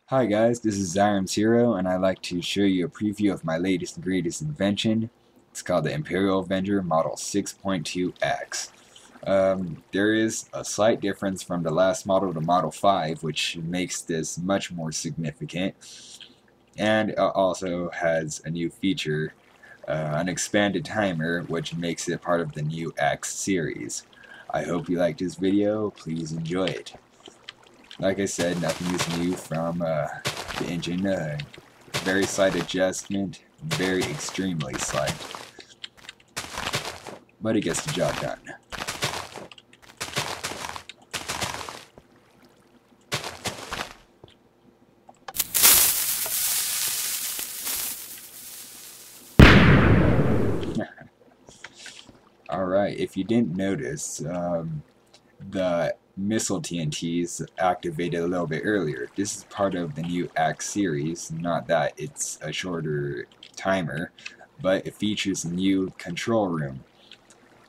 Hi guys, this is Zyrum's Hero, and I'd like to show you a preview of my latest and greatest invention. It's called the Imperial Avenger Model 6.2X. There is a slight difference from the last model to Model 5, which makes this much more significant, and it also has a new feature, an expanded timer, which makes it part of the new X series. I hope you liked this video. Please enjoy it. Like I said, nothing is new from the engine. Very slight adjustment, very extremely slight, but it gets the job done. Alright, if you didn't notice, the missile TNTs activated a little bit earlier. This is part of the new Axe series, not that it's a shorter timer, but it features a new control room.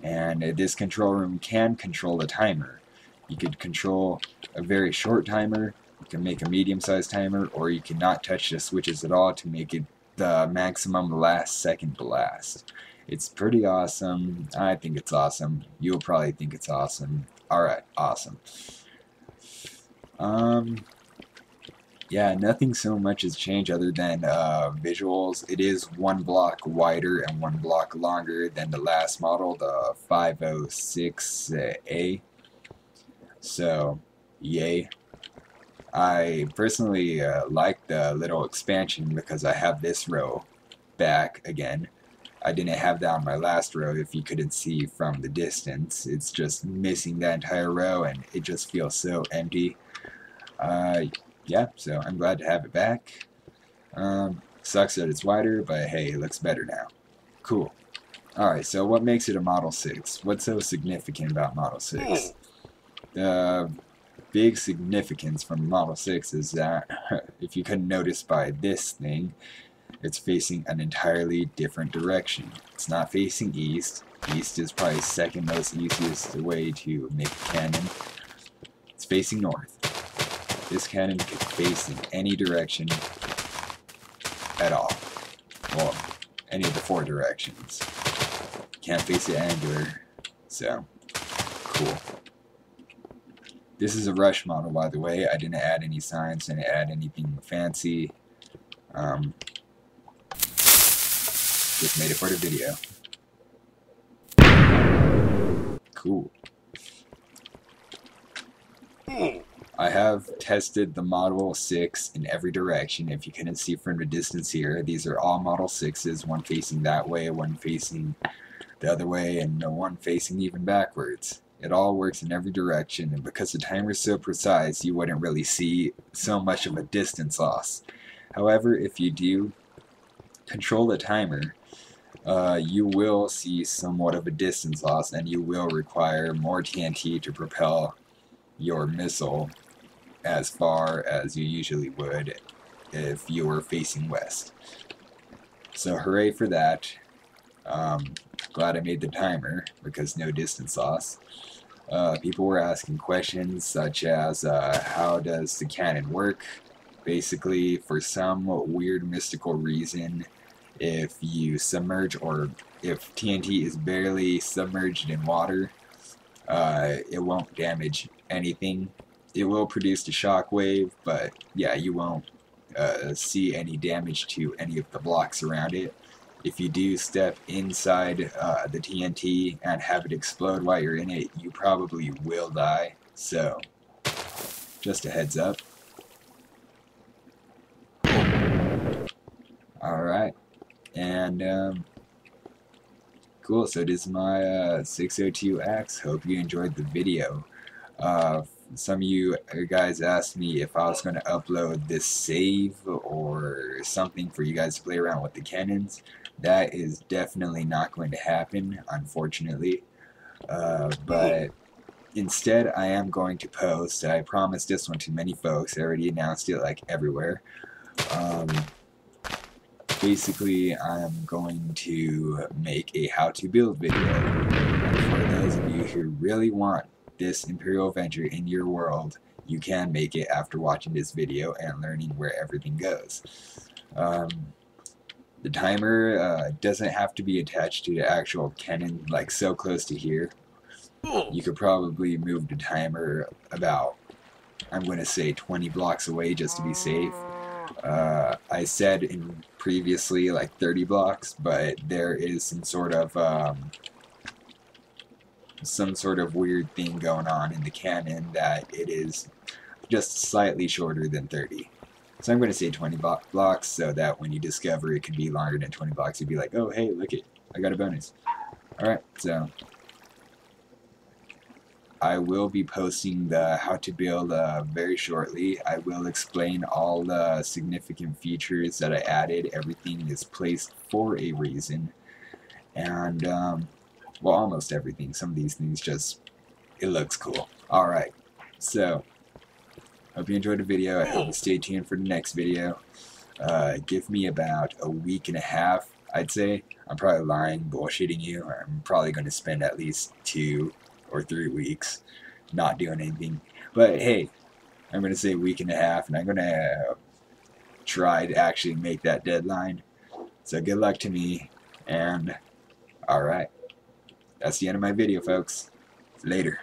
And this control room can control the timer. You could control a very short timer, you can make a medium-sized timer, or you can not touch the switches at all to make it the maximum last second blast. It's pretty awesome. I think it's awesome. You'll probably think it's awesome. Alright, awesome. Yeah, nothing so much has changed other than visuals. It is one block wider and one block longer than the last model, the 506A. So, yay. I personally like the little expansion because I have this row back again. I didn't have that on my last row if you couldn't see from the distance. It's just missing that entire row and it just feels so empty. Yeah, so I'm glad to have it back. Sucks that it's wider, but hey, it looks better now. Cool. Alright, so what makes it a Model 6? What's so significant about Model 6? The big significance from Model 6 is that, if you couldn't notice by this thing, it's facing an entirely different direction. It's not facing east. East is probably second most easiest way to make a cannon. It's facing north. This cannon can face in any direction at all. Well, any of the four directions. Can't face it angular, so cool. This is a rush model, by the way. I didn't add any signs, didn't add anything fancy. Just made it for the video. Cool. I have tested the Model 6 in every direction. If you couldn't see from the distance here, these are all Model 6s, one facing that way, one facing the other way, and one facing even backwards. It all works in every direction, and because the timer is so precise, you wouldn't really see so much of a distance loss. However, if you do control the timer, you will see somewhat of a distance loss, and you will require more TNT to propel your missile as far as you usually would if you were facing west. So hooray for that. Glad I made the timer because no distance loss. People were asking questions such as how does the cannon work? Basically, for some weird mystical reason, if you submerge, or if TNT is barely submerged in water, it won't damage anything. It will produce the shockwave, but yeah, you won't see any damage to any of the blocks around it. If you do step inside the TNT and have it explode while you're in it, you probably will die. So, just a heads up. Alright. And, cool, so this is my 602X. Hope you enjoyed the video. Some of you guys asked me if I was going to upload this save or something for you guys to play around with the cannons. That is definitely not going to happen, unfortunately. But instead, I am going to post. I promised this one to many folks. I already announced it like everywhere. Basically, I'm going to make a how-to-build video. And for those of you who really want this Imperial Avenger in your world, you can make it after watching this video and learning where everything goes. The timer doesn't have to be attached to the actual cannon, like so close to here. You could probably move the timer about, I'm going to say 20 blocks away just to be safe. I said in previously like 30 blocks, but there is some sort of weird thing going on in the cannon that it is just slightly shorter than 30. So I'm going to say 20 blocks so that when you discover it could be longer than 20 blocks, you'd be like, oh hey, look it, I got a bonus. Alright, so I will be posting the how to build very shortly. I will explain all the significant features that I added. Everything is placed for a reason. And, well, almost everything. Some of these things just, it looks cool. Alright, so, hope you enjoyed the video. I hope you stay tuned for the next video. Give me about a week and a half, I'd say. I'm probably lying, bullshitting you. I'm probably going to spend at least 2 or 3 weeks not doing anything. But hey, I'm going to say a week and a half, and I'm going to try to actually make that deadline. So good luck to me, and alright. That's the end of my video, folks. Later.